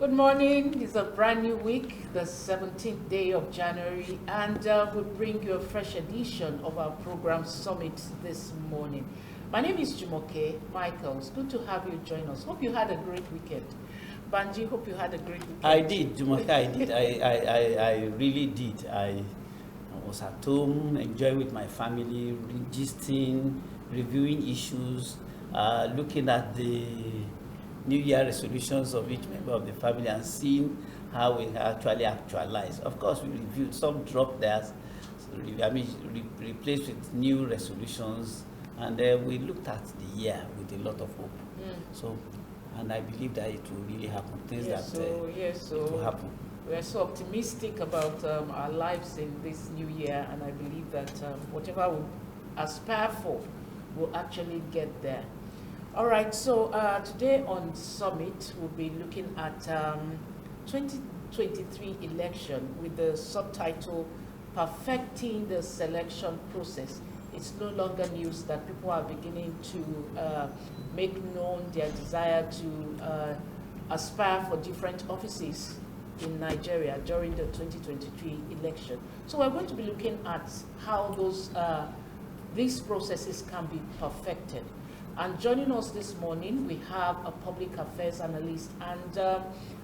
Good morning. It's a brand new week, the 17th day of January, and we bring you a fresh edition of our program Summit this morning. My name is Jumoke Michael. It's good to have you join us. Hope you had a great weekend. Banji, hope you had a great weekend. I did, Jumoke, I did. I really did. I was at home, enjoying with my family, gisting, reviewing issues, looking at the New Year resolutions of each member of the family and seeing how we actually actualize. Of course, we reviewed, some dropped theirs, replaced with new resolutions, and we looked at the year with a lot of hope. So, and I believe that it will really happen. It will happen. We are so optimistic about our lives in this new year, and I believe that whatever we aspire for will actually get there. All right, so today on Summit, we'll be looking at 2023 election with the subtitle, Perfecting the Selection Process. It's no longer news that people are beginning to make known their desire to aspire for different offices in Nigeria during the 2023 election. So we're going to be looking at how these processes can be perfected. And joining us this morning, we have a public affairs analyst and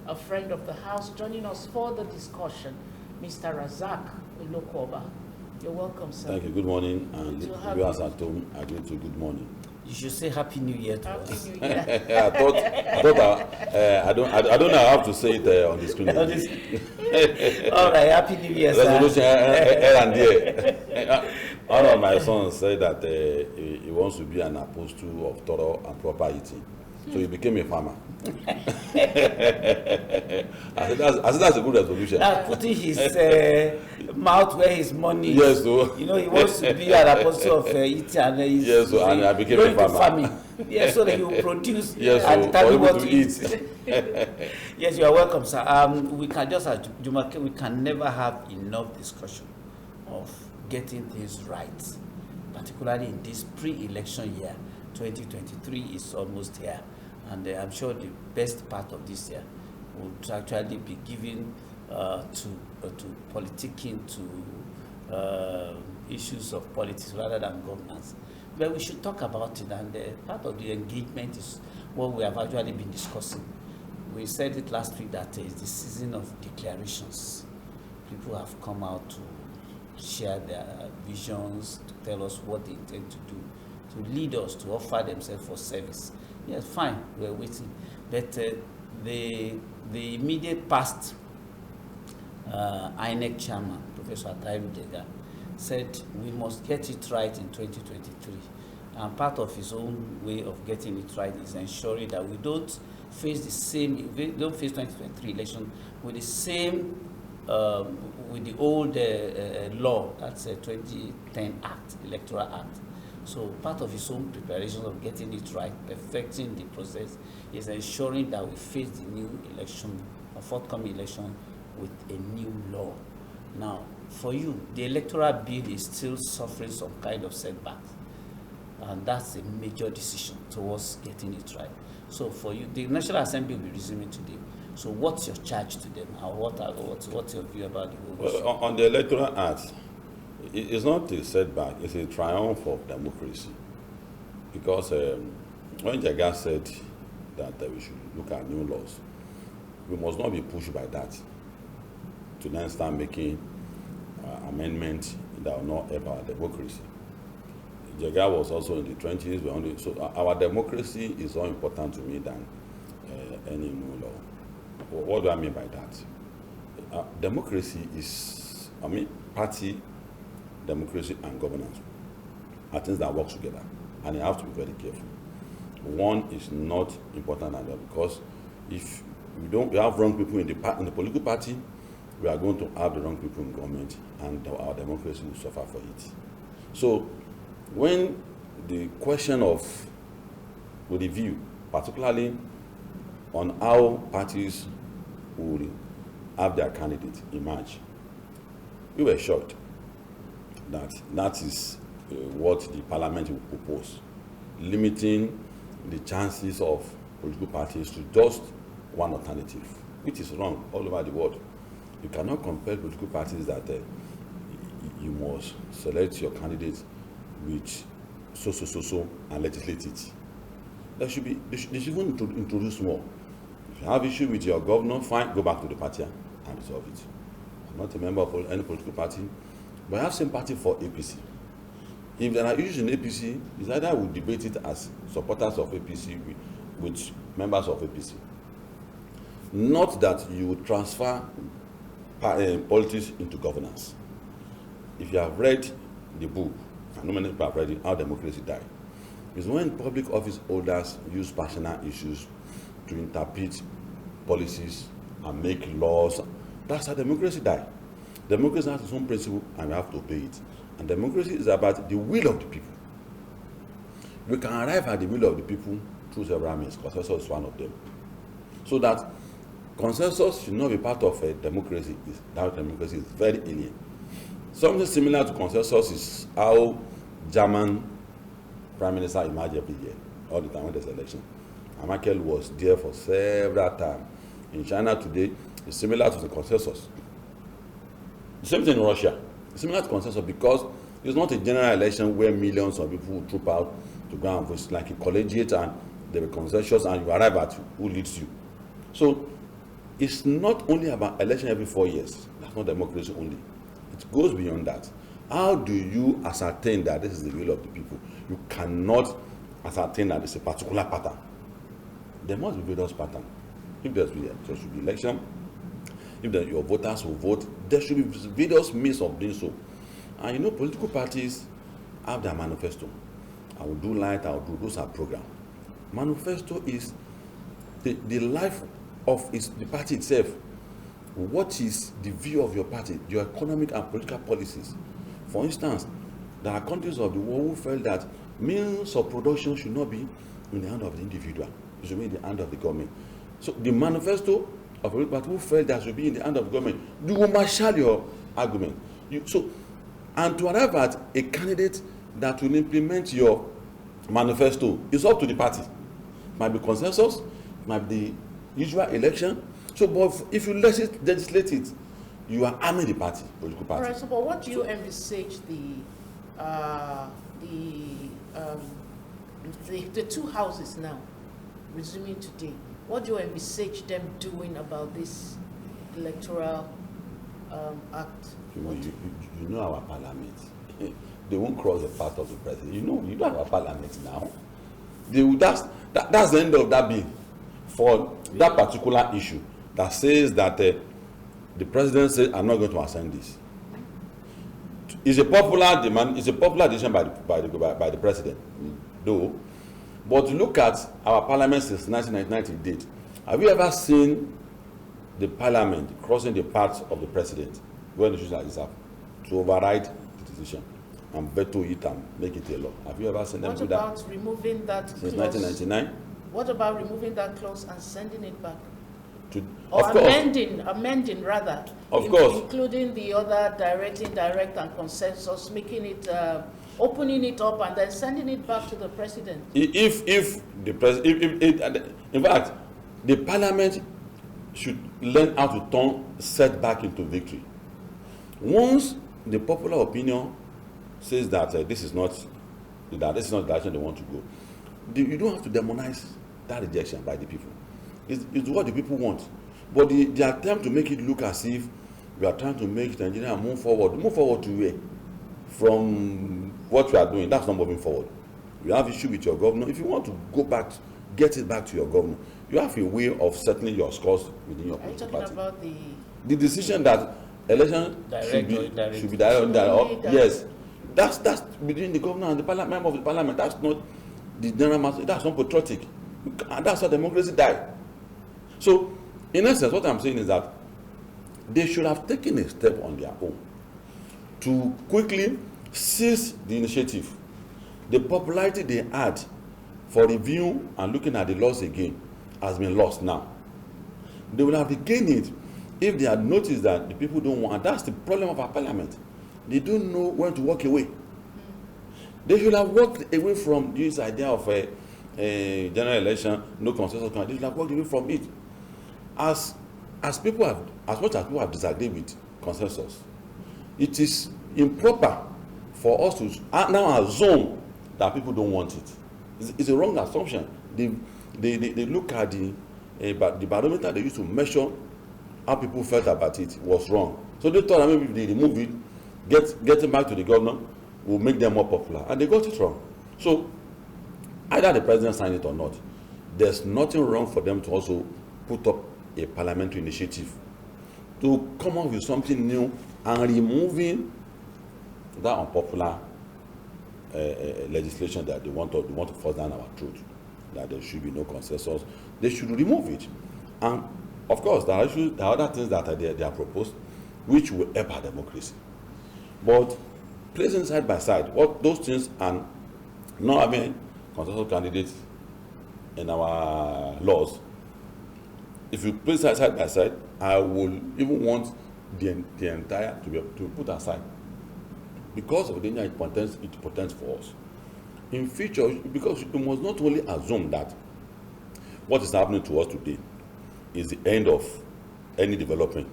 a friend of the house joining us for the discussion, Mr. Razak Ilokoba. You're welcome, sir. Thank you. Good morning. And viewers at home, I greet you good morning. You should say Happy New Year to us. Happy New Year. I don't know how to say it on the screen. All right, Happy New Year, sir. Resolution and there. One of my sons said that he wants to be an apostle of thorough and proper eating. So he became a farmer. I said that's a good resolution. Putting his mouth where his money is. Yes, so. You know, he wants to be an apostle of eating, and he's yes, so, and I became a farmer. Farming. Yes, so that he will produce yes, and determine what to eat. Yes, you are welcome, sir. We can just, as Jumoke, we can never have enough discussion of getting things right, particularly in this pre-election year. 2023 is almost here, and I'm sure the best part of this year would actually be given to politicking, to issues of politics rather than governance. But we should talk about it, and part of the engagement is what we have actually been discussing. We said it last week that it's the season of declarations. People have come out to share their visions, to tell us what they intend to do, to lead us, to offer themselves for service. Yes, fine, we're waiting. But the immediate past INEC chairman, Professor Tairu Jega, said we must get it right in 2023. And part of his own way of getting it right is ensuring that we don't face 2023 election with the same with the old law, that's a 2010 Act, Electoral Act. So part of his own preparation of getting it right, perfecting the process, is ensuring that we face the new election, a forthcoming election, with a new law. Now, for you, the electoral bill is still suffering some kind of setbacks, and that's a major decision towards getting it right. So for you, the National Assembly will be resuming today. So what's your charge to them? What's your view about the whole issue? Well, on the Electoral Act, it's not a setback, it's a triumph of democracy. Because when Jega said that we should look at new laws, we must not be pushed by that to then start making amendments that will not help our democracy. Jega was also in the 20s. So our democracy is more important to me than any new law. What do I mean by that? Democracy is, party, democracy, and governance are things that work together, and you have to be very careful. One is not important than the other, because if we have wrong people in the political party, we are going to have the wrong people in government, and our democracy will suffer for it. So, when the question of review, particularly on how parties will have their candidate emerge, we were shocked that that is what the parliament will propose, limiting the chances of political parties to just one alternative. which is wrong all over the world. You cannot compel political parties that you must select your candidates with so and legislate it. They should even introduce more. If you have issue with your governor, fine, go back to the party and resolve it. I'm not a member of any political party, but I have sympathy for APC. If there are issues in APC, it's either we debate it as supporters of APC with members of APC. Not that you would transfer politics into governance. If you have read the book, and many people have read it, How Democracy Died, it's when public office holders use personal issues to interpret policies and make laws. That's how democracy died. Democracy has its own principle and we have to obey it. And democracy is about the will of the people. We can arrive at the will of the people through several means. Consensus is one of them. So that consensus should not be part of a democracy. That democracy is very alien. Something similar to consensus is how German Prime Minister emerged every year, all the time when there's election. And Merkel was there for several times. In China today, it's similar to the consensus. The same thing in Russia. It's similar to consensus because it's not a general election where millions of people will troop out to go and vote. It's like a collegiate and there will be consensus and you arrive at who leads you. So it's not only about election every 4 years. That's not democracy only. It goes beyond that. How do you ascertain that this is the will of the people? You cannot ascertain that it's a particular pattern. There must be various patterns. If there should be election, if your voters will vote, there should be various means of doing so. And you know, political parties have their manifesto. I will do light, I will do, those are programs. Manifesto is the life of the party itself. What is the view of your party, your economic and political policies? For instance, there are countries of the world who felt that means of production should not be in the hand of the individual. It should be in the hand of the government. So the manifesto of a political party who felt that should be in the hand of the government, you will marshal your argument. And to arrive at a candidate that will implement your manifesto is up to the party. Might be consensus, might be the usual election. So, but if you legislate it, you are arming the party, political party. All right. So, but what do you envisage the two houses now resuming today? What do you envisage them doing about this electoral act? You know our parliament. They won't cross the path of the president. You know our parliament now. That's the end of that bill for that particular issue that says that the president said, I'm not going to assign this. It's a popular demand, it's a popular decision by the president, though. But look at our parliament since 1999 to date. Have you ever seen the parliament crossing the path of the president when issues like this happen to override the decision and veto it and make it a law? Have you ever seen them do that? What about removing that clause? Since 1999? What about removing that clause and sending it back? Or amending rather. Of course. Including the other direct, indirect, and consensus, making it, opening it up, and then sending it back to the president. In fact, the parliament should learn how to turn setback into victory. Once the popular opinion says that this is not the direction they want to go, you don't have to demonize that rejection by the people. It's what the people want. But the attempt to make it look as if we are trying to make Nigeria move forward to where? From what we are doing, that's not moving forward. You have issue with your governor. If you want to go back, get it back to your governor, you have a way of settling your scores within your political party. Are you talking about the decision that election should be direct? Yes. That's between the governor and the member of the parliament. That's not the general master. That's not patriotic. And that's how democracy died. So, in essence, what I'm saying is that they should have taken a step on their own to quickly seize the initiative. The popularity they had for review and looking at the laws again has been lost now. They would have regained it if they had noticed that the people don't want, and that's the problem of our parliament. They don't know when to walk away. They should have walked away from this idea of a general election, no consensus. They should have walked away from it. As as much as people have disagreed with consensus, it is improper for us to now assume that people don't want it. It's a wrong assumption. They look at the barometer they used to measure how people felt about it was wrong. So they thought that maybe if they remove it, getting back to the governor will make them more popular, and they got it wrong. So either the president signed it or not, there's nothing wrong for them to also put up a parliamentary initiative to come up with something new and removing that unpopular legislation that they want to force down our throat, that there should be no consensus. They should remove it. And of course, there are other things that they are proposed which will help our democracy. But placing side by side what those things and not having consensus candidates in our laws, if you place side by side, I will even want the entire to be put aside because of the danger it portends for us in future. Because we must not only assume that what is happening to us today is the end of any development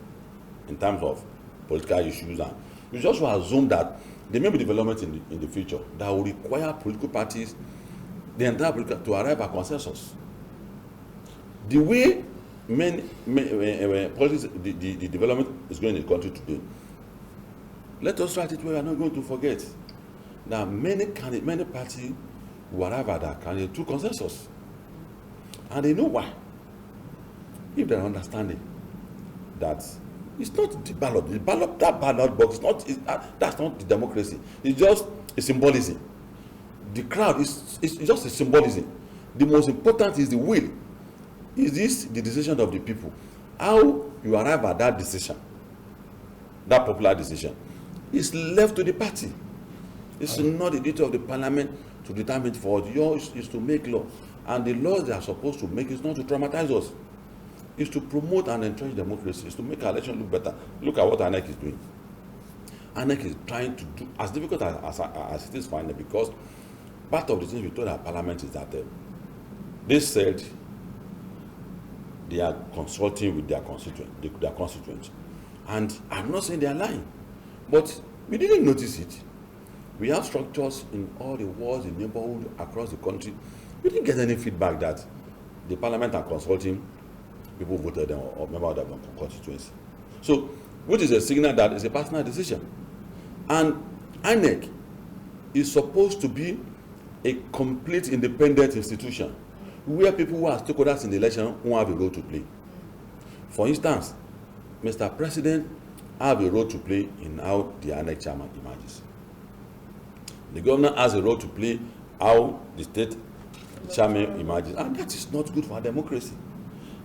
in terms of political issues, and we just assume that there may be development in the future that will require political parties, the entire political, to arrive at consensus. The way politics, the development is going in the country today, let us write it where we are not going to forget that many parties will arrive at that candidate through consensus, and they know why. If they are understanding that it's not the ballot, that ballot box that's not the democracy. It's just a symbolism. The crowd is just a symbolism. The most important is the will. Is this the decision of the people? How you arrive at that decision, that popular decision, is left to the party. It's not the duty of the parliament to determine for us. Yours is to make law, and the laws they are supposed to make is not to traumatize us. Is to promote and entrench democracy, is to make our election look better. Look at what INEC is doing. INEC is trying to do as difficult as it is finally, because part of the things we told our parliament is that they said they are consulting with their constituents. And I'm not saying they are lying, but we didn't notice it. We have structures in all the wards, in neighborhoods across the country. We didn't get any feedback that the parliament are consulting people voted them or members of their constituency. So, which is a signal that it's a personal decision. And INEC is supposed to be a complete independent institution where people who are stakeholders in the election won't have a role to play. For instance, Mr. President have a role to play in how the INEC chairman emerges. The governor has a role to play how the state chairman emerges. And that is not good for our democracy.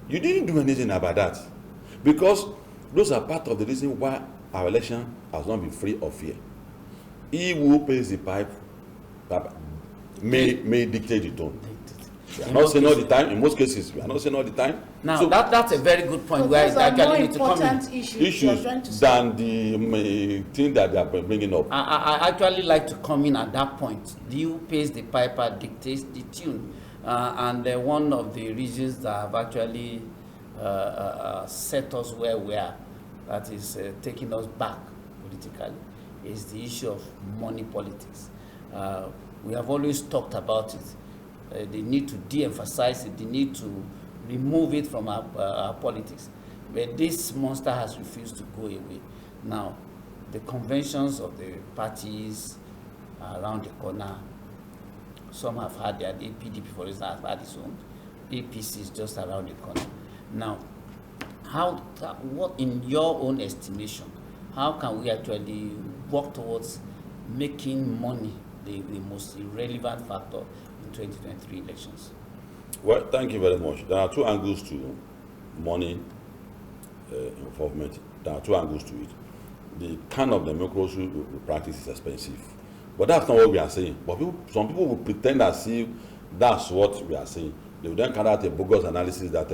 You didn't do anything about that, because those are part of the reason why our election has not been free of fear. He who pays the pipe may dictate the tone. We are not saying all the time. In most cases, we are not saying all the time. Now, so that's a very good point. Where those are more actually need to come important in. issues than the thing that they are bringing up. I actually like to come in at that point. The who pays the piper dictates the tune. And one of the reasons that have actually set us where we are, that is taking us back politically, is the issue of money politics. We have always talked about it. The need to de-emphasize it, the need to remove it from our politics. But this monster has refused to go away. Now, the conventions of the parties are around the corner. Some have had their PDP, for instance, have had its own. APC is just around the corner. Now, what in your own estimation, how can we actually work towards making money the most irrelevant factor in 2023 elections? Well, thank you very much. There are two angles to money involvement. There are two angles to it. The kind of democracy we practice is expensive. But that's not what we are saying. But some people will pretend as if that's what we are saying. They will then carry out a bogus analysis that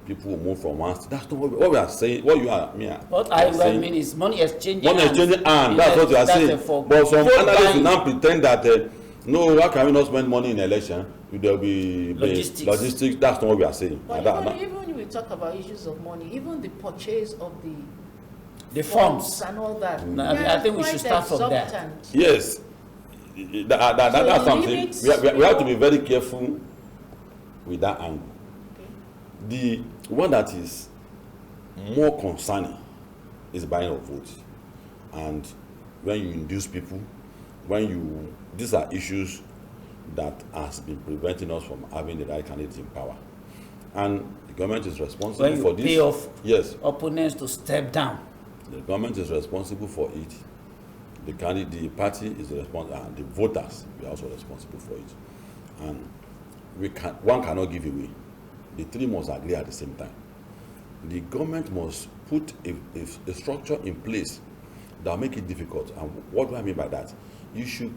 people will move from one state. That's not what we are saying. What you are, what I mean is money exchanging. Money exchanging, and that's what you are saying. But some analysts will now pretend that no, why can we not spend money in election? there will be logistics. That's not what we are saying. But even when we talk about issues of money, even the purchase of the funds and all that, I think we should start from there. Yes, that's something we have to be very careful with that angle. Okay. The one that is more concerning is buying of votes, and when you induce people, these are issues that has been preventing us from having the right candidates in power, and the government is responsible for this. Pay off opponents to step down. The government is responsible for it. The party is responsible, and the voters are also responsible for it. And one cannot give away. The three must agree at the same time. The government must put a structure in place that will make it difficult. And what do I mean by that? You should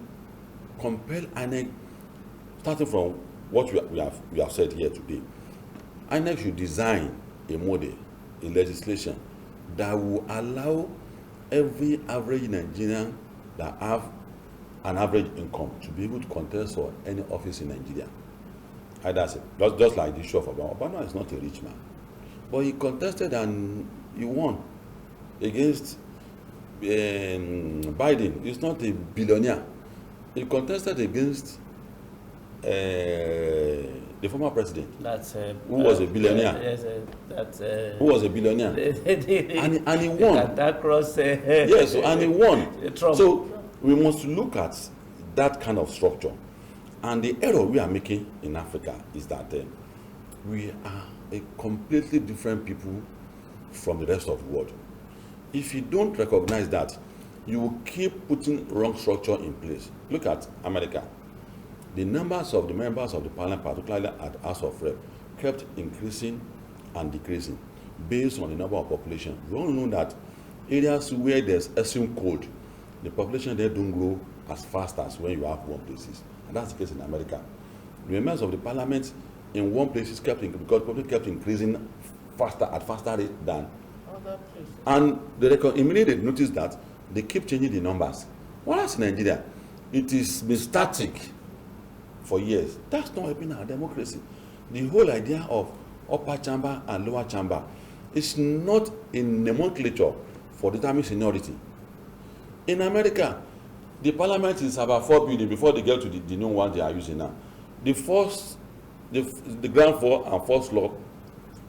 compel INEC, starting from what we have said here today. INEC should design a model, a legislation that will allow every average Nigerian that have an average income to be able to contest for any office in Nigeria. Just like the issue of Obama. Obama is not a rich man, but he contested and he won against Biden. He's not a billionaire. He contested against the former president, who was a billionaire. Who was a billionaire, and he won. Yes, and he won. So we must look at that kind of structure. And the error we are making in Africa is that we are a completely different people from the rest of the world. If you don't recognize that, you will keep putting wrong structure in place. Look at America. The numbers of the members of the parliament, particularly at House of Rep, kept increasing and decreasing based on the number of population. We all know that areas where there's extreme cold, the population there don't grow as fast as when you have warm places. And that's the case in America. The members of the parliament in warm places because population kept increasing at faster rate than other places. And immediately they noticed that they keep changing the numbers. Whereas in Nigeria, it is been static for years. That's not helping our democracy. The whole idea of upper chamber and lower chamber is not a nomenclature for determining seniority. In America, the parliament is about 4 billion before they get to the new one they are using now. The ground floor and first floor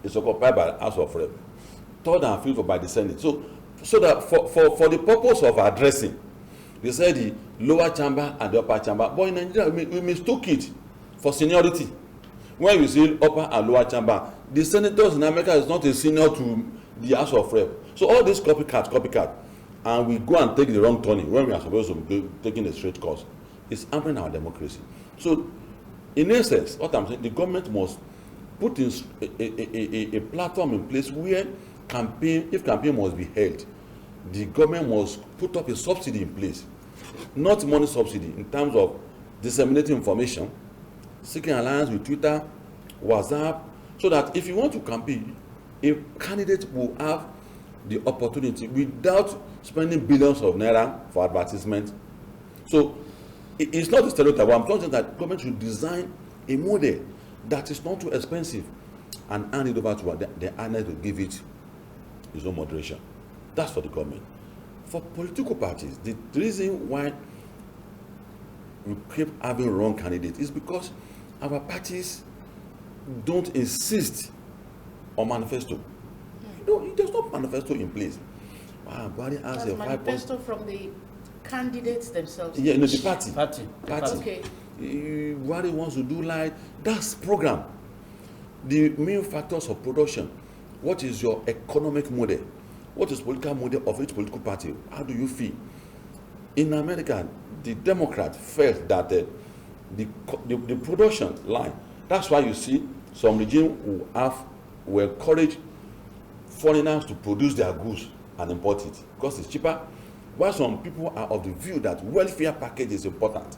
is occupied by the House of Rep. Third and fifth by the Senate. So that for the purpose of addressing, they said the lower chamber and the upper chamber. But in Nigeria, we mistook it for seniority. When we say upper and lower chamber, the senators in America is not a senior to the House of Rep. So all this copycat, and we go and take the wrong turning when we are supposed to be taking a straight course. It's hampering our democracy. So, in essence, what I'm saying, the government must put in a platform in place where if campaign must be held, the government must put up a subsidy in place, not money subsidy in terms of disseminating information, seeking alliance with Twitter, WhatsApp, so that if you want to campaign, a candidate will have the opportunity without spending billions of naira for advertisement. So it's not a stereotype. I'm talking that government should design a model that is not too expensive and hand it over to the INEC to give it its own moderation. That's for the government. For political parties, the reason why we keep having wrong candidates is because our parties don't insist on manifesto. No, there's no manifesto in place. Wow, Buhari has a manifesto from the candidates themselves. Yeah, no, the party. Okay. Buhari wants to do that's program. The main factors of production. What is your economic model? What is political model of each political party? How do you feel? In America, the Democrats felt that the production line. That's why you see some regime will encourage foreigners to produce their goods and import it because it's cheaper. While some people are of the view that welfare package is important,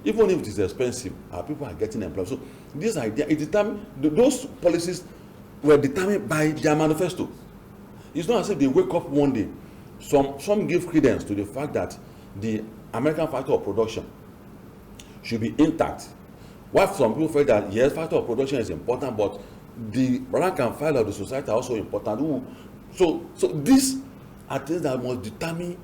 even if it is expensive, our people are getting employed. So this idea, those policies were determined by their manifesto. It's not as if they wake up one day. Some give credence to the fact that the American factor of production should be intact. Why some people feel that yes, factor of production is important, but the rank and file of the society are also important. So these are things that must determine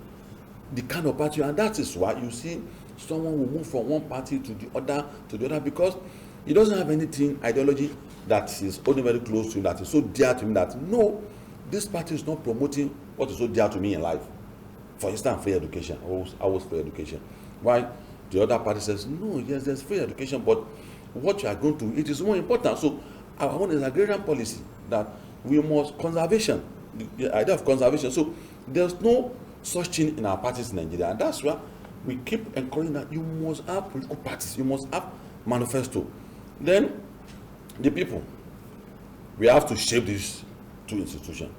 the kind of party, and that is why you see someone will move from one party to the other because he doesn't have anything ideology that is only very close to him, that is so dear to him that no, this party is not promoting what is so dear to me in life. For instance, free education. I was free education. Why the other party says no, yes, there's free education, but what you are going to, it is more important. So our own is agrarian policy that we must conservation, the idea of conservation. So there's no such thing in our parties in Nigeria, and that's why we keep encouraging that you must have political parties, you must have manifesto. Then the people, we have to shape these two institutions,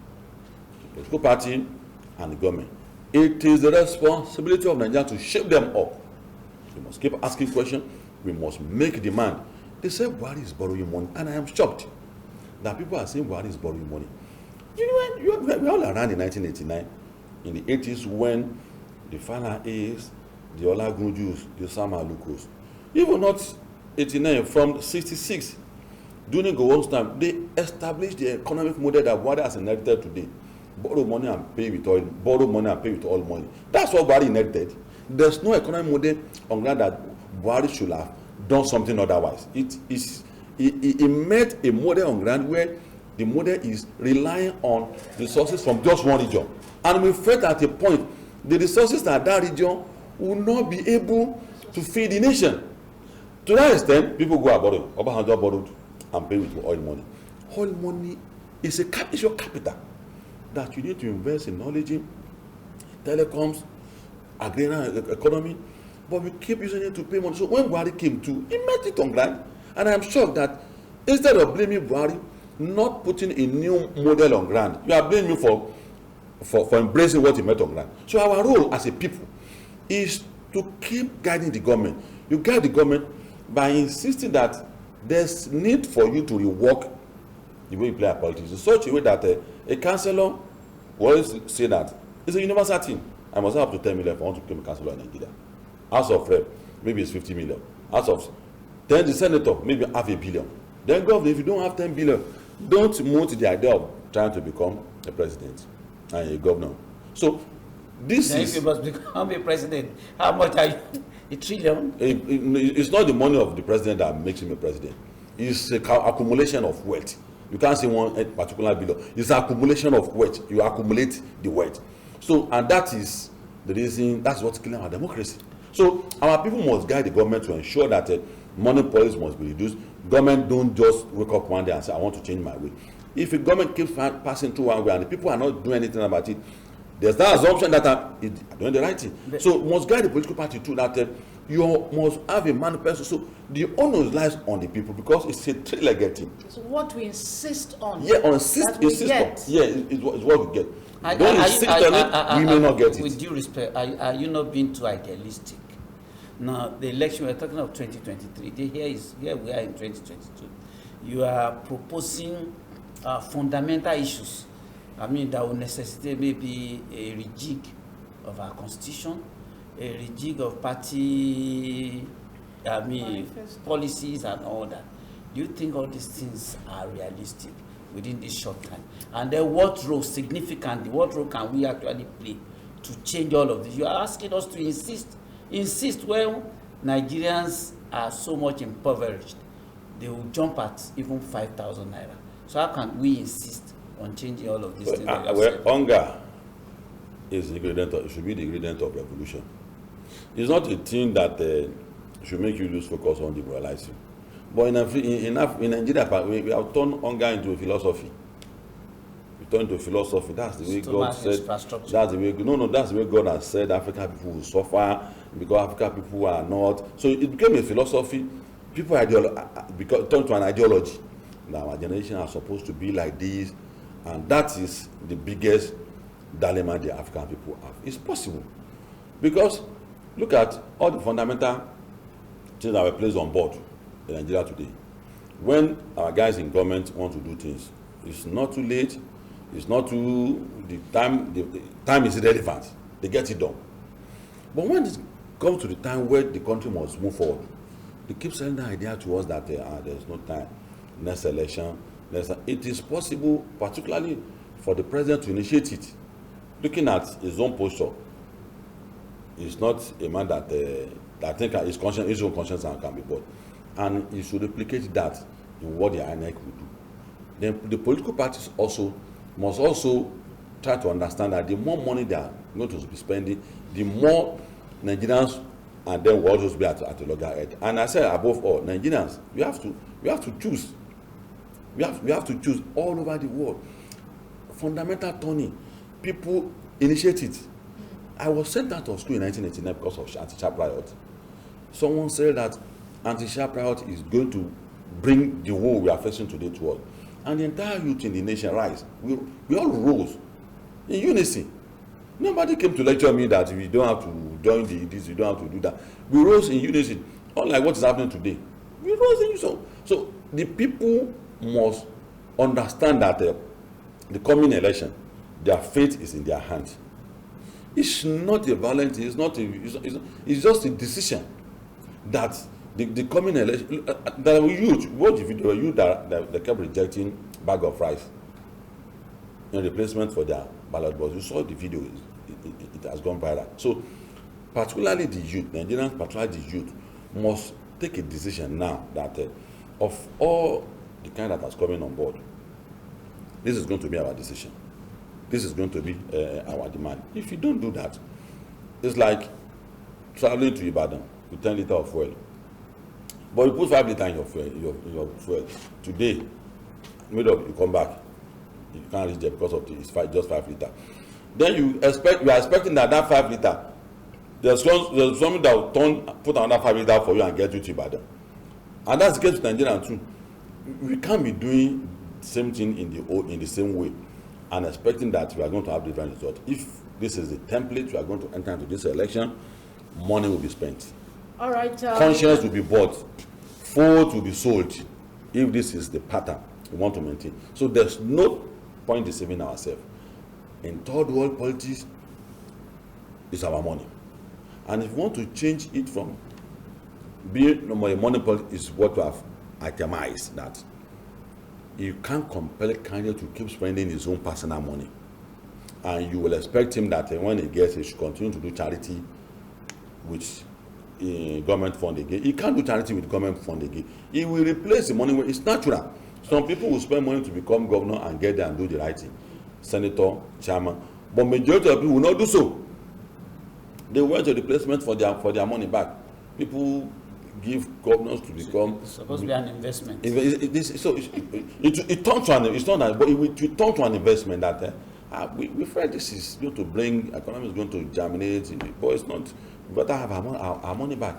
the political party and the government. It is the responsibility of Nigeria to shape them up. We must keep asking questions. We must make demand. They say Buhari is borrowing money, and I am shocked that people are saying Buhari is borrowing money. You know, we all around in 1989, in the 80s, when the Fana A's, the Olagunjus, the Sam Alukos, even not 89, from 66, during Gowon's time, they established the economic model that Buhari has inherited today. Borrow money and pay with oil, borrow money and pay with all money. That's what Buhari inherited. There's no economic model on ground that Buhari should have done something otherwise. He made a model on ground where the model is relying on resources from just one region. And we felt at a point, the resources that region will not be able to feed the nation. To that extent, people go and borrow. Obasanjo borrowed and pay with oil money. Oil money is your capital that you need to invest in knowledge, telecoms, agrarian economy, but we keep using it to pay money. So when Buhari came to, he met it on ground, and I am shocked that instead of blaming Buhari, not putting a new model on ground, you are blaming me for embracing what he met on ground. So our role as a people is to keep guiding the government. You guide the government by insisting that there's need for you to rework the way you play politics in such a way that a councillor will always say that it's a universal thing. I must have up to 10 million if I want to become a councillor in Nigeria. House of Rep, maybe it's 50 million. Then the senator, maybe half a billion. Then governor, if you don't have 10 billion, don't move to the idea of trying to become a president and a governor. So this then is... if you must become a president, how much are you? A trillion? It's not the money of the president that makes him a president. It's an accumulation of wealth. You can't say one particular billion. It's an accumulation of wealth. You accumulate the wealth. So, and that is the reason, that's what's killing our democracy. So, our people must guide the government to ensure that money policy must be reduced. Government don't just wake up one day and say, I want to change my way. If the government keeps passing through one way and the people are not doing anything about it, there's that assumption that I'm doing the right thing. So, must guide the political party too, that you must have a manifesto. So the onus lies on the people because it's a three-legged thing. So what we insist on, yeah, insist on, yeah, it's what we get. Don't insist on it, we may not get it. With due respect, are you not being too idealistic? Now, the election we're talking of 2023, here we are in 2022. You are proposing fundamental issues. I mean, that will necessitate maybe a rejig of our constitution, a rejig of party, policies and all that. Do you think all these things are realistic within this short time? And then what role can we actually play to change all of this? You are asking us to insist when Nigerians are so much impoverished, they will jump at even 5,000 naira. So how can we insist on changing all of these things? Well, hunger is the ingredient it should be the ingredient of revolution. It's not a thing that should make you lose focus on demoralizing. But in Nigeria, we have turned hunger into a philosophy. We turned into a philosophy. That's the way God said. That's the way. That's the way God has said. African people will suffer because African people are not. So it became a philosophy. People turned to an ideology. Now our generation are supposed to be like this, and that is the biggest dilemma the African people have. It's possible because look at all the fundamental things that were placed on board in Nigeria today. When our guys in government want to do things, it's not too late. It's not too the time is irrelevant. They get it done. But when it comes to the time where the country must move forward, They keep selling the idea to us that there's no time, next election. It is possible, particularly for the president to initiate it. Looking at his own posture, he's not a man that I think his own conscience can be bought. And he should replicate that in what the INEC will do. Then the political parties must also try to understand that the more money they are going to be spending, the more Nigerians and then will also be at a loggerhead. And I said, above all, Nigerians, we have to choose. We have to choose all over the world. Fundamental turning, people initiate it. I was sent out of school in 1989 because of anti-sharp riot. Someone said that anti-sharp riot is going to bring the war we are facing today to us. And the entire youth in the nation rise. We all rose in unison. Nobody came to lecture me that we don't have to join this, we don't have to do that. We rose in unison, unlike what is happening today. We rose in unison. So the people must understand that the coming election, their fate is in their hands. It's not a violent thing, it's just a decision that the coming election, that youth, what if it were you that kept rejecting bag of rice in replacement for their ballot box? You saw the video, it has gone viral. So particularly the youth, Nigerians, particularly the youth, must take a decision now that of all the kind that has coming on board, this is going to be our decision. This is going to be our demand. If you don't do that, it's like traveling to Ibadan with 10 liters of fuel. But you put 5 liters in your fuel. Today, middle you come back, you can't reach there because of just 5 liters. Then you are expecting that 5 liters, there's something that will put another 5 liters for you and get you to Ibadan. And that's the case with Nigeria too. We can't be doing the same thing in the same way and expecting that we are going to have different results. If this is the template we are going to enter into this election, money will be spent. All right. Conscience will be bought. Votes will be sold. If this is the pattern we want to maintain. So there's no point deceiving ourselves. In third world politics, it's our money. And if we want to change it from being money politics, is what we have itemized that you can't compel a candidate to keep spending his own personal money. And you will expect him that when he gets, he should continue to do charity with government fund again. He can't do charity with government fund again. He will replace the money. It's natural. Some people will spend money to become governor and get there and do the right thing. Senator, chairman. But majority of people will not do so. They want a replacement for their money back. People give governors to become. It's supposed to be an investment. It turns to an. It's not that, but it will turn to an investment that we feel this is going to bring economy is going to germinate. But it's not. We better have our money back.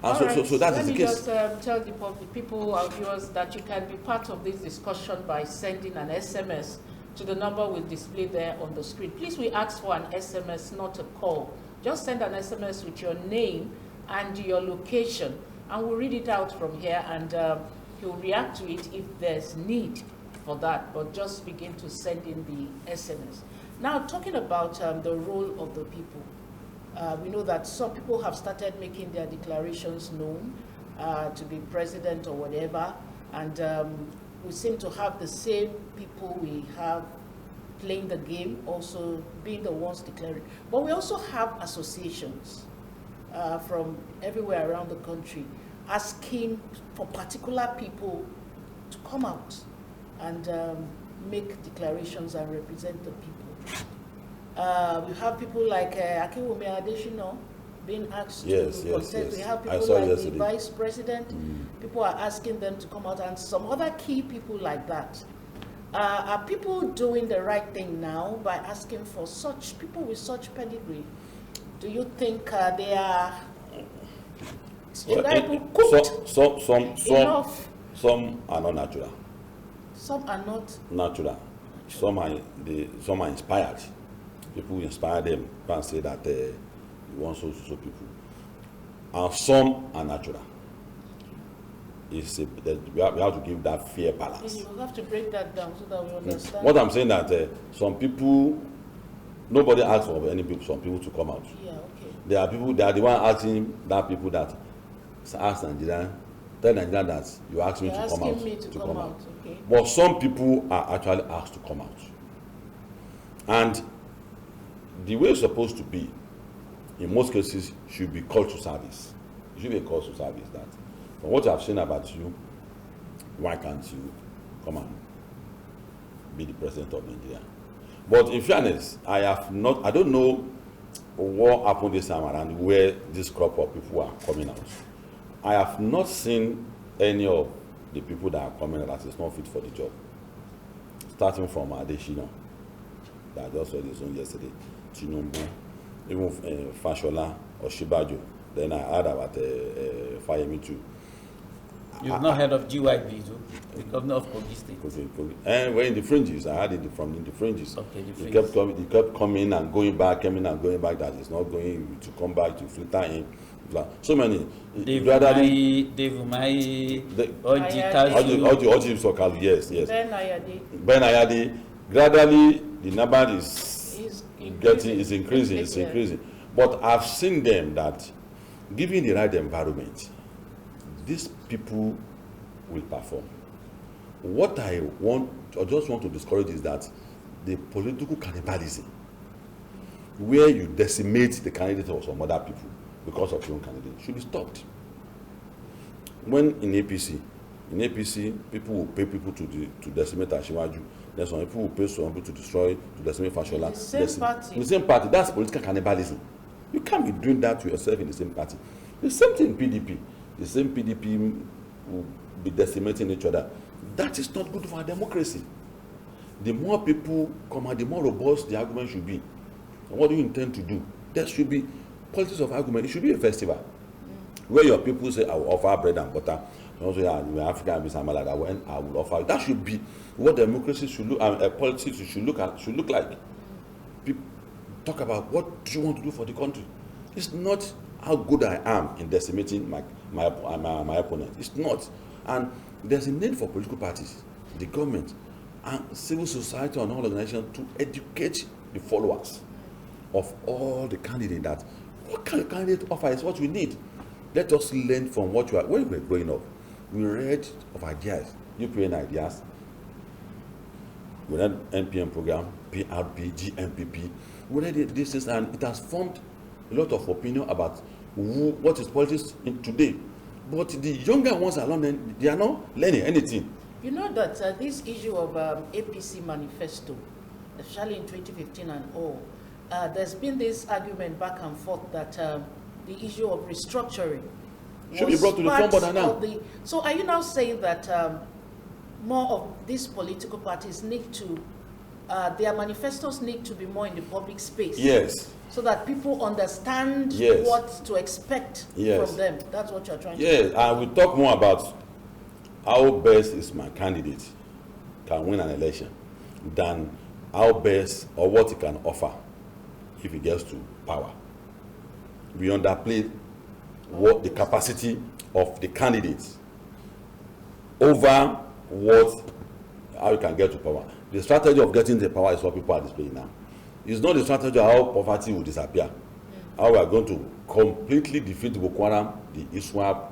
And so that is the case. Let me just tell the people, our viewers, that you can be part of this discussion by sending an SMS to the number we'll display there on the screen. Please, we ask for an SMS, not a call. Just send an SMS with your name and your location, and we'll read it out from here, and you'll react to it if there's need for that, but just begin to send in the SMS. Now, talking about the role of the people, we know that some people have started making their declarations known to be president or whatever, and we seem to have the same people we have playing the game, also being the ones declaring. But we also have associations from everywhere around the country asking for particular people to come out and make declarations and represent the people. We have people like Akinwumi Adesina being asked to contest. Yes. We have people like the vice president. People are asking them to come out, and some other key people like that. Are people doing the right thing now by asking for such people with such pedigree? Do you think they are cooked enough? Some are not natural. Some are not natural. Some are inspired. People inspire them and say that you want so people. And some are natural. We have to give that fair balance. You have to break that down so that we understand. What I'm saying that some people, nobody asks for some people to come out. Yeah, okay. There are the one asking that people that ask Nigeria tell Nigeria that you asked me You're to come asking out. me to come out, okay. But some people are actually asked to come out. And the way it's supposed to be, in most cases, should be called to service. It should be a call to service that, from what I've seen about you, why can't you come and be the president of Nigeria? But in fairness, I don't know what happened this time around where this crop of people are coming out. I have not seen any of the people that are coming out that is not fit for the job. Starting from Adesina, that I just saw this one yesterday, Tinubu, even Fashola or Shibajo. Then I heard about Fayemi too. You've not heard of GYB, the governor of Kogi State? And we're in the fringes. I heard it from in the fringes. Okay, the He fringes. he kept coming and going back, coming and going back. That is not going to come back to filter in. So many. Dave Umahi, Oji Sokalu, yes. Ben Ayade. Ben Ayade, gradually the number is increasing. It's Yeah. increasing. But I've seen them that, given the right environment, these people will perform. What I just want to discourage is that the political cannibalism, where you decimate the candidate of some other people because of your own candidate, should be stopped. When in APC, people will pay people to decimate Asiwaju. Then some people will pay some people to destroy, to decimate Fashola. The same party. The same party. That's political cannibalism. You can't be doing that to yourself in the same party. The same thing in PDP. The same PDP will be decimating each other. That is not good for our democracy. The more people come out, the more robust the argument should be. And what do you intend to do? There should be politics of argument. It should be a festival where your people say, I will offer bread and butter. Also, you're African, like that, when I will offer. That should be what democracy should look, politics should look like. People talk about what do you want to do for the country. It's not how good I am in decimating my opponent. It's not. And there's a need for political parties, the government, and civil society and all organizations to educate the followers of all the candidates that what kind of candidate offer is what we need. Let us learn from what you are. When we were growing up, we read of ideas, UPN ideas. We read NPM program, PRP, GMPP. We read this and it has formed a lot of opinion about what is politics in today. But the younger ones are learning, they are not learning anything. You know that this issue of APC manifesto, especially in 2015 and all, there's been this argument back and forth that the issue of restructuring should be brought to the front border now. So are you now saying that more of these political parties need to, their manifestos need to be more in the public space? Yes. So that people understand what to expect from them. That's what you're trying to do. Yes, I will talk more about how best is my candidate can win an election than how best or what he can offer if he gets to power. We underplay what the capacity of the candidates over how you can get to power. The strategy of getting to power is what people are displaying now. It's not the strategy of how poverty will disappear. How we are going to completely defeat Boko Haram, the ISWAP,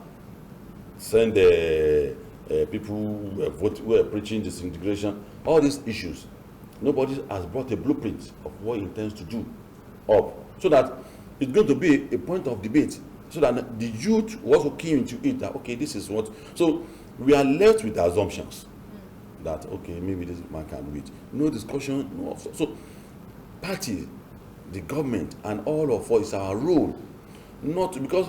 send people who are preaching disintegration, all these issues. Nobody has brought a blueprint of what he intends to do up. So that it's going to be a point of debate. So that the youth also key into it that, okay, this is what. So we are left with assumptions that, okay, maybe this man can do it. No discussion, no. So party, the government, and all of us, our role, not because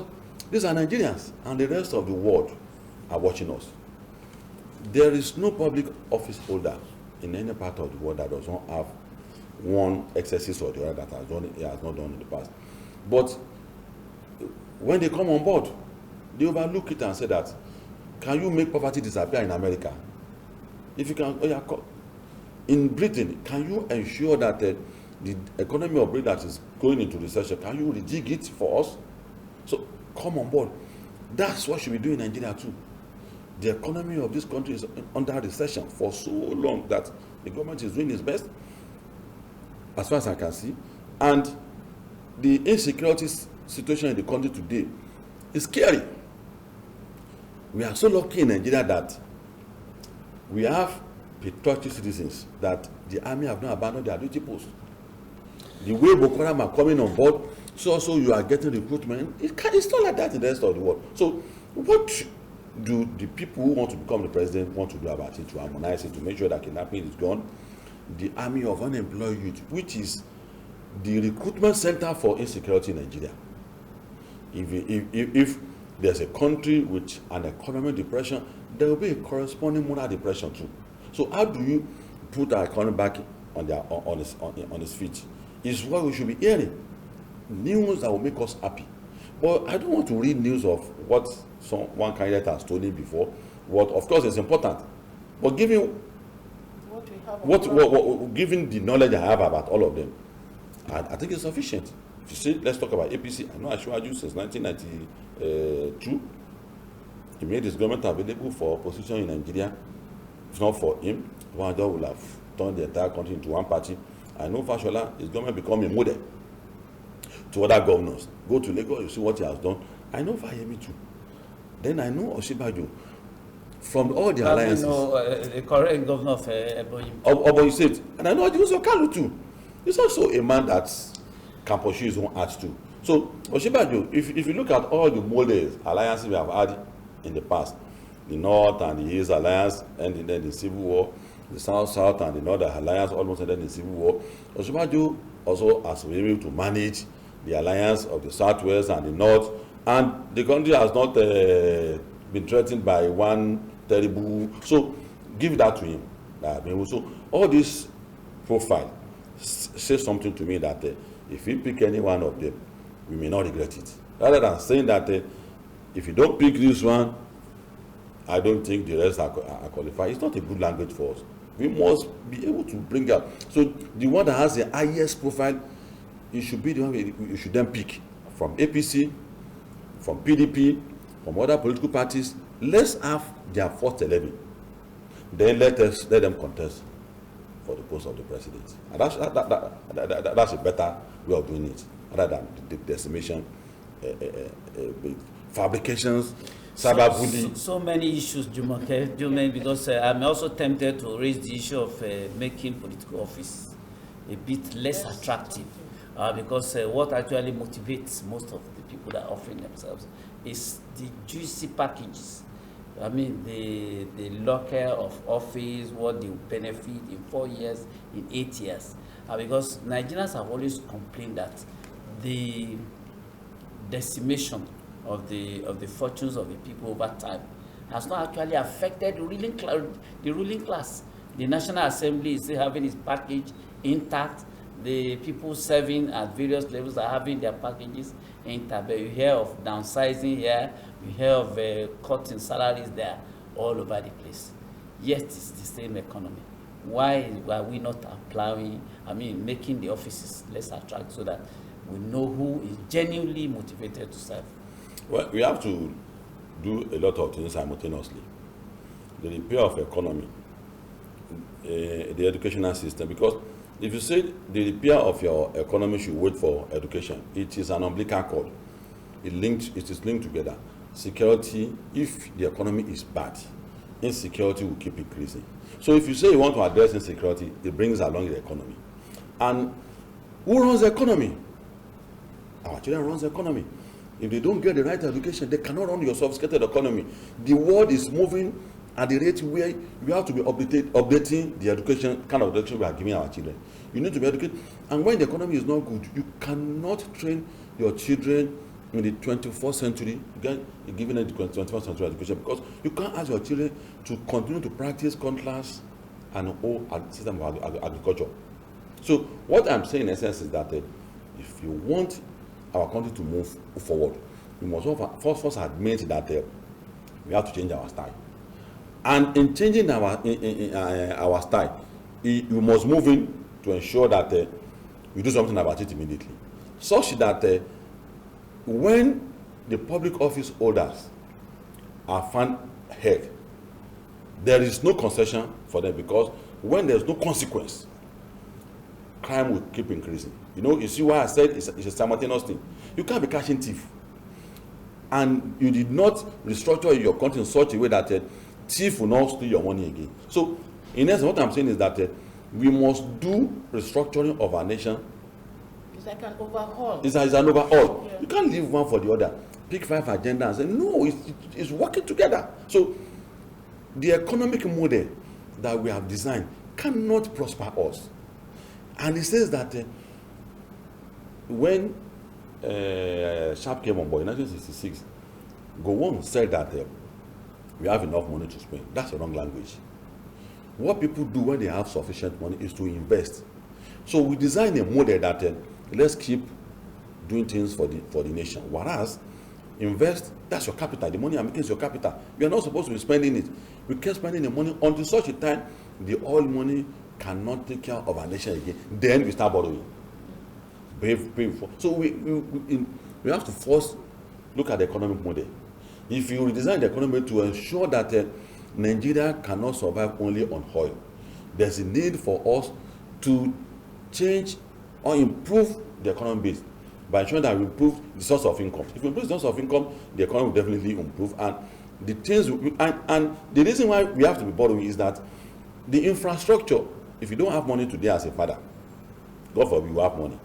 these are Nigerians and the rest of the world are watching us. There is no public office holder in any part of the world that does not have one excesses or the other that has not done in the past. But when they come on board, they overlook it and say that, can you make poverty disappear in America? If you can, in Britain, can you ensure that the economy of Britain that is going into recession, can you rejig it for us? So come on board. That's what should we do in Nigeria too. The economy of this country is under recession for so long that the government is doing its best, as far as I can see. And the insecurity situation in the country today is scary. We are so lucky in Nigeria that we have patriotic citizens, that the army have not abandoned their duty post. The way Boko Haram are coming on board, so also you are getting recruitment. It's not like that in the rest of the world. So what do the people who want to become the president want to do about it, to harmonize it, to make sure that kidnapping is gone? The army of unemployed youth, which is the recruitment center for insecurity in Nigeria. If there's a country with an economic depression, there will be a corresponding moral depression too. So how do you put our economy back on its feet? Is what we should be hearing. News that will make us happy. But I don't want to read news of what one candidate has told me before. What, of course, is important. But given given the knowledge I have about all of them, I think it's sufficient. If you say, let's talk about APC. I know Asiwaju since 1992. He made his government available for opposition in Nigeria. If not for him, Wanda would have turned the entire country into one party. I know Fashola, his government become a model to other governors. Go to Lagos, you see what he has done. I know Fayemi too. Then I know Osinbajo. From all the alliances. The current governor of Ebonyi. Ebonyi State. And I know Ajiboso Kalu too. He's also a man that can pursue his own arts too. So, Osinbajo, if you look at all the models, alliances we have had in the past, the North and the East Alliance ended in the Civil War, the South and the Northern Alliance almost ended in the Civil War. Osinbajo also has been able to manage the alliance of the Southwest and the North, and the country has not been threatened by one terrible. So, give that to him. So, all this profile says something to me that if we pick any one of them, we may not regret it. Rather than saying that if you don't pick this one, I don't think the rest are qualified. It's not a good language for us. We must be able to bring up. So the one that has the highest profile, it should be the one you should then pick from APC, from PDP, from other political parties. Let's have their first 11. Then let them contest for the post of the president. And that's a better way of doing it, rather than the decimation, fabrications, cyberbullying. So many issues, Jumoke, because I'm also tempted to raise the issue of making political office a bit less attractive, because what actually motivates most of the people that are offering themselves is the juicy packages. I mean, the locker of office, what they will benefit in 4 years, in 8 years. Because Nigerians have always complained that the decimation of the fortunes of the people over time has not actually affected the ruling class. The National Assembly is still having its package intact. The people serving at various levels are having their packages intact. But you hear of downsizing here, you hear of cutting salaries there, all over the place. Yet it's the same economy. Why are we not making the offices less attractive so that we know who is genuinely motivated to serve? Well, we have to do a lot of things simultaneously. The repair of economy, the educational system, because if you say the repair of your economy should wait for education, it is an umbilical cord. It is linked together. Security, if the economy is bad, insecurity will keep increasing. So if you say you want to address insecurity, it brings along the economy. And who runs the economy? Our children runs the economy. If they don't get the right education, they cannot run your sophisticated economy. The world is moving at the rate where we have to be updating the education, kind of education we are giving our children. You need to be educated. And when the economy is not good, you cannot train your children in the 21st century, giving them the 21st century education, because you can't ask your children to continue to practice cutlass and whole system of agriculture. So what I'm saying in essence is that if you want our country to move forward, we must first admit that we have to change our style. And in changing our style, we must move in to ensure that we do something about it immediately, such that when the public office holders are found held, there is no concession for them, because when there's no consequence, crime will keep increasing. You know, you see why I said it's a simultaneous thing. You can't be catching thief and you did not restructure your country in such a way that thief will not steal your money again. So, in essence, what I'm saying is that we must do restructuring of our nation. It's like an overhaul. It's an overhaul. Yeah. You can't leave one for the other. Pick 5 agendas and say, no, it's working together. So, the economic model that we have designed cannot prosper us. And it says that when Sharp came on board in 1966, Gowon said that we have enough money to spend. That's the wrong language. What people do when they have sufficient money is to invest. So we design a model that let's keep doing things for the nation. Whereas invest, that's your capital. The money I'm making is your capital. We are not supposed to be spending it. We keep spending the money until such a time the oil money cannot take care of our nation again. Then we start borrowing. So we have to first look at the economic model. If you redesign the economy to ensure that Nigeria cannot survive only on oil, there's a need for us to change or improve the economy base by ensuring that we improve the source of income. If we improve the source of income, the economy will definitely improve. And the things and the reason why we have to be borrowing is that the infrastructure, if you don't have money today as a father, God forbid you have money.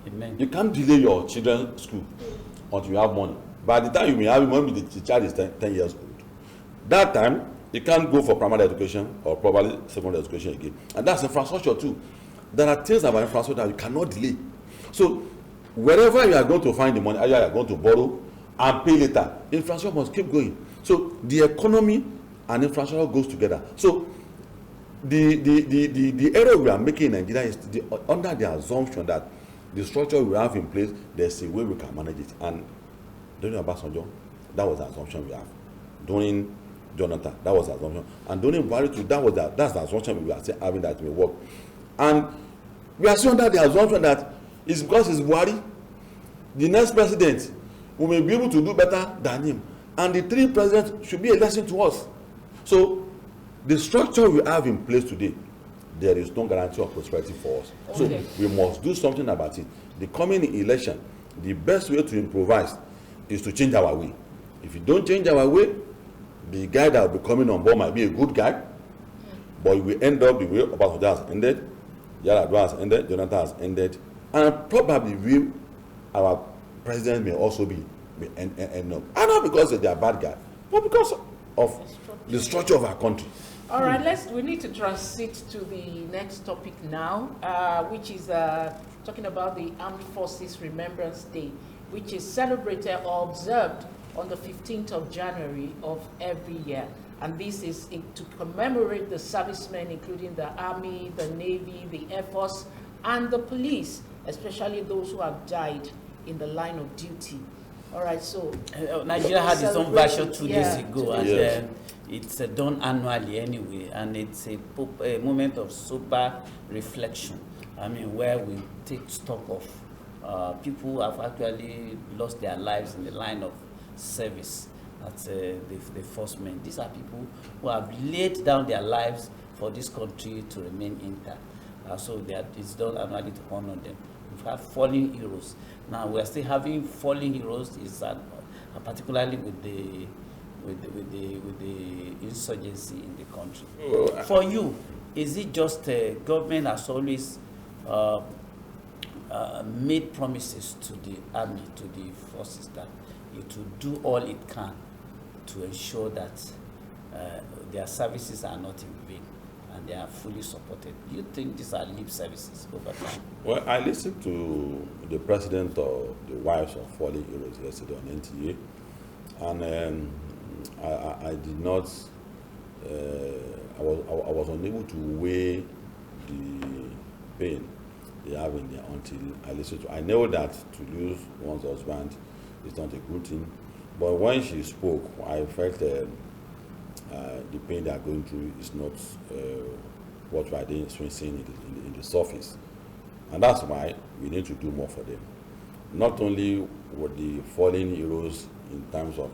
Amen. You can't delay your children's school until you have money. By the time you may have money, the child is 10 years old. That time, you can't go for primary education or probably secondary education again. And that's infrastructure too. There are things about infrastructure that you cannot delay. So, wherever you are going to find the money, either you are going to borrow and pay later, infrastructure must keep going. So, the economy and infrastructure goes together. So, the error we are making in Nigeria is under the assumption that the structure we have in place, there's a way we can manage it. And during Obasanjo, that was the assumption we have. During Jonathan, that was the assumption. And during Buhari too, that's the assumption we are still having that it may work. And we are still under the assumption that it's because it's Buhari, the next president, we may be able to do better than him. And the 3 presidents should be a lesson to us. So, the structure we have in place today, there is no guarantee of prosperity for us. Okay. So we must do something about it. The coming election, the best way to improvise is to change our way. If you don't change our way, the guy that will be coming on board might be a good guy, but we end up the way Obasanjo has ended, Yar'Adua has ended, Jonathan has ended, and probably our president may also be end up. And not because they are bad guys, but because of the structure of our country. All right, we need to transit to the next topic now, which is talking about the Armed Forces Remembrance Day, which is celebrated or observed on the 15th of January of every year. And this is to commemorate the servicemen, including the Army, the Navy, the Air Force, and the police, especially those who have died in the line of duty. All right, so Nigeria had its own version 2 days Yeah, ago, 2 and days ago. it's done annually anyway, and it's a moment of sober reflection. I mean, where we take stock of people who have actually lost their lives in the line of service. That's the first men. These are people who have laid down their lives for this country to remain intact. So it's done annually to honor them. We've had fallen heroes. Now we're still having fallen heroes, particularly with the insurgency in the country. For you, is it just government has always made promises to the army, to the forces, that it will do all it can to ensure that their services are not in vain and they are fully supported? Do you think these are lip services over time? Well, I listened to the president of the Wives of Fallen Heroes yesterday on NTA, and I did not, I was unable to weigh the pain they have in there until I listened to. I know that to lose one's husband is not a good thing, but when she spoke, I felt the pain they are going through is not what we are seeing in the surface. And that's why we need to do more for them. Not only with the fallen heroes in terms of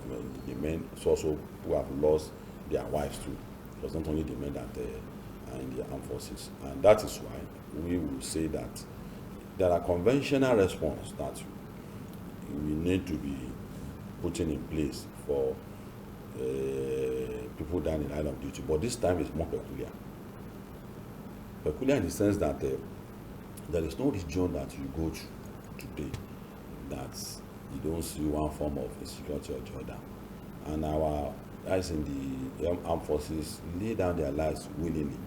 the men, it's also who have lost their wives too. It's not only the men that are in the armed forces. And that is why we will say that there are conventional responses that we need to be putting in place for people down in line of duty, but this time is more peculiar. Peculiar in the sense that there is no region that you go to today that you don't see one form of insecurity or the other. And our guys in the armed forces lay down their lives willingly.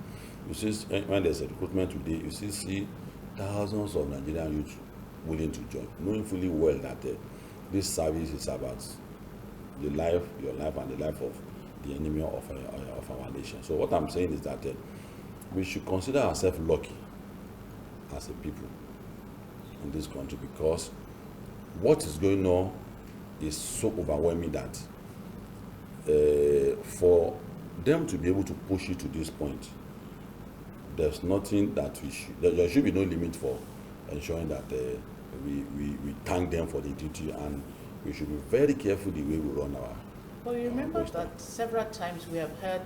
You see, when there's a recruitment today, you see thousands of Nigerian youth willing to join, knowing fully well that this service is about the life, your life, and the life of the enemy of our nation. So what I'm saying is that we should consider ourselves lucky as a people in this country, because what is going on is so overwhelming that for them to be able to push it to this point, there's nothing that there should be no limit for ensuring that we thank them for the duty, and we should be very careful the way we run our. Well, you remember that several times we have heard,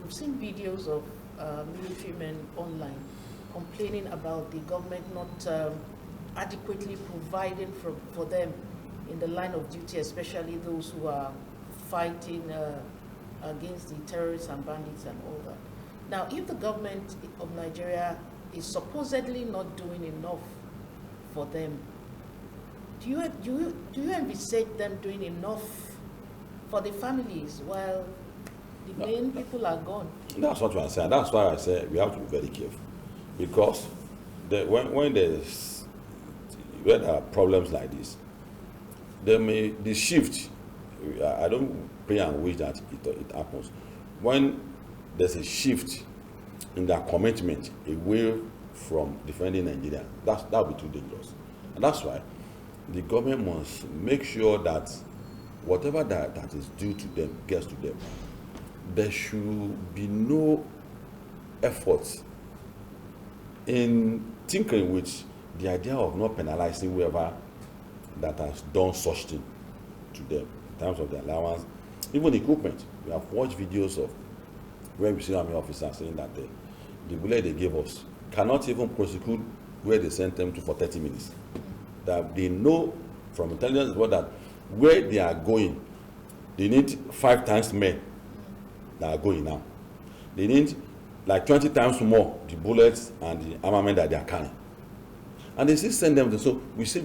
we've seen videos of military men online complaining about the government not adequately providing for them in the line of duty, especially those who are fighting against the terrorists and bandits and all that. Now, if the government of Nigeria is supposedly not doing enough for them, do you envisage them doing enough for the families while the main people are gone? That's what I'm saying. That's why I say we have to be very careful, because when there are problems like this, the shift. I don't pray and wish that it happens. When there's a shift in their commitment away from defending Nigeria, that will be too dangerous. And that's why the government must make sure that whatever that is due to them gets to them. There should be no effort in tinkering with the idea of not penalizing whoever that has done such thing to them in terms of the allowance, even equipment. We have watched videos of where we see army officers saying that the bullet they gave us cannot even prosecute where they sent them to for 30 minutes. That they know from intelligence that where they are going, they need 5 times men that are going now. They need like 20 times more the bullets and the armament that they are carrying. And they still send them to, so we say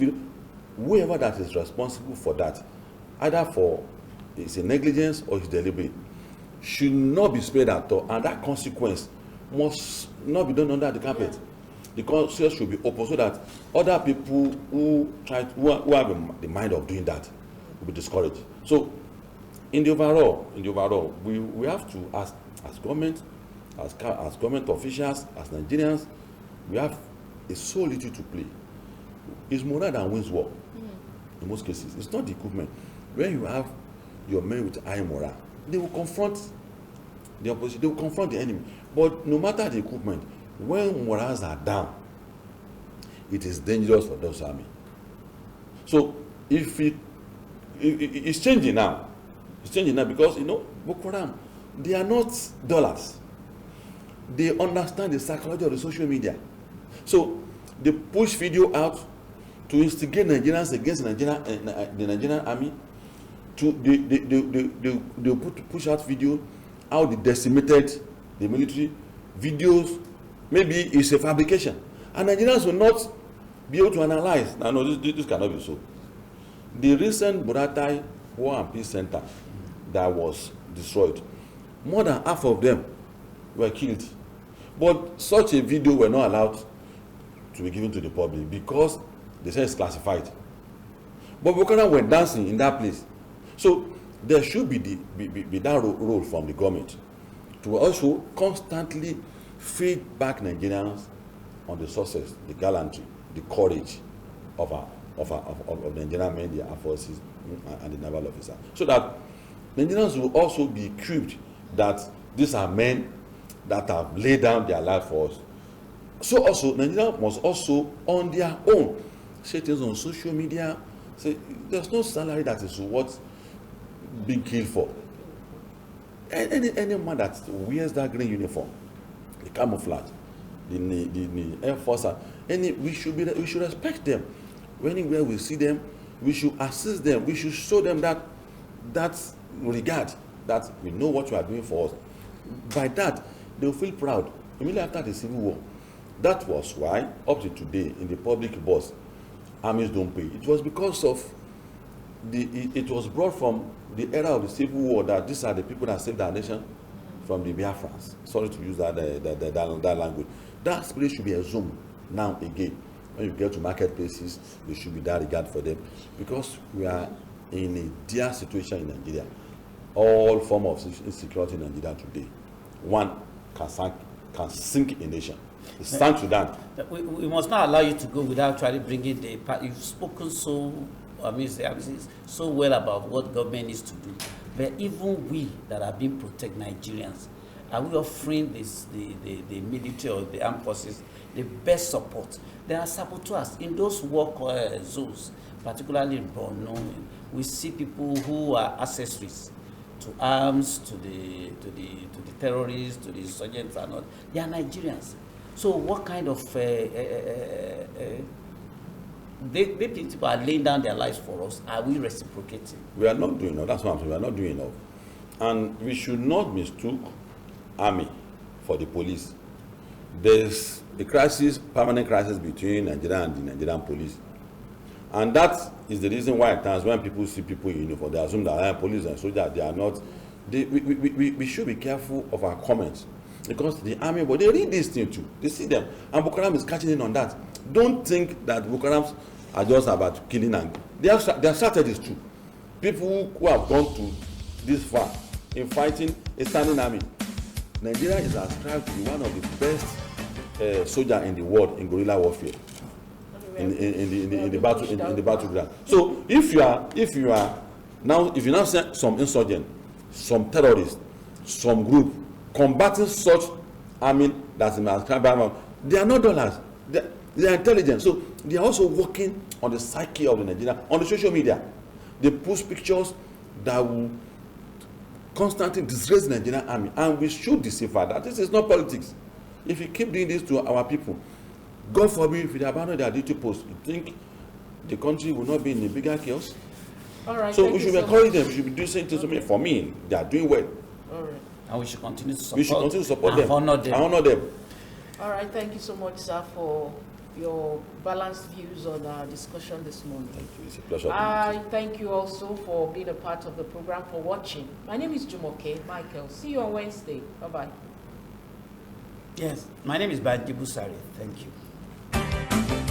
whoever that is responsible for that, either for it's a negligence or it's deliberate, should not be spared at all, and that consequence must not be done under the carpet. The consequence should be open so that other people who have the mind of doing that will be discouraged. So in the overall, we have to, as government, as government officials, as Nigerians, we have a sole duty to play. It's more than wins war. In most cases, it's not the equipment. When you have your men with high morale, they will confront the opposition, they will confront the enemy. But no matter the equipment, when morals are down, it is dangerous for those army. So if it's changing now. It's changing now because, Boko Haram, they are not dollars. They understand the psychology of the social media. So they push video out to instigate Nigerians against the Nigerian army. They push out video how they decimated the military. Videos, maybe it's a fabrication. And Nigerians will not be able to analyze. No, this cannot be so. The recent Buratai War and Peace Center that was destroyed, more than half of them were killed. But such a video were not allowed to be given to the public because they said it's classified. But Boko Haram were dancing in that place. So there should be that role from the government to also constantly feed back Nigerians on the success, the gallantry, the courage of the Nigerian men, the Air Forces, and the naval officers, so that Nigerians will also be equipped that these are men that have laid down their life for us. So also Nigerians must also on their own say things on social media. Say there's no salary that is worth being killed for. Any man that wears that green uniform, the camouflage, the Air Force, we should respect them. Anywhere we see them, we should assist them. We should show them that regard, that we know what you are doing for us. By that, they will feel proud. Immediately after the Civil War, that was why, up to today, in the public bus, armies don't pay. It was because of it was brought from the era of the Civil War that these are the people that saved our nation from the Biafrans. Sorry to use that language. That spirit should be assumed now again. When you get to marketplaces, there should be that regard for them, because we are in a dear situation in Nigeria. All form of insecurity in Nigeria today, one can sink a nation. Stand to that. We must not allow you to go without trying to bring in the. You've spoken so so well about what government needs to do, but even we that are being protect Nigerians, are we offering the military or the armed forces the best support? There are saboteurs in those war zones, particularly in Borno. We see people who are accessories to arms, to the terrorists, to the insurgents, and all. They are Nigerians. So what kind of they people are laying down their lives for us? Are we reciprocating? We are not doing enough. That's what I'm saying. We are not doing enough, and we should not mistook army for the police. There's a crisis, permanent crisis between Nigeria and the Nigerian police, and that is the reason why at times when people see people in uniform, they assume that police and soldiers, they are not. We should be careful of our comments, because the army, but they read this thing too. They see them, and Boko Haram is catching in on that. Don't think that Boko Haram are just about killing, and their strategies too. People who have gone to this far in fighting a standing army. Nigeria is ascribed to be one of the best soldier in the world in guerrilla warfare, in the battleground. So if you now send some insurgent, some terrorists, some group combating such army that's in ascribed, they are not dollars. They are intelligent. So they are also working on the psyche of the Nigerian on the social media. They post pictures that will constantly disgrace the Nigerian army, and we should decipher that this is not politics. If we keep doing this to our people, God forbid, if they abandon their duty post, you think the country will not be in a bigger chaos? All right. So we should encourage them. We should be doing something to me. For me, they are doing well. All right. And we should continue to support. We should continue to support them. Honor them. Honor them. All right. Thank you so much, sir, for your balanced views on our discussion this morning. Thank you. It's a pleasure. I thank you also for being a part of the program, for watching. My name is Jumoke Michael. See you on Wednesday. Bye-bye. Yes, my name is Banji Busari. Thank you.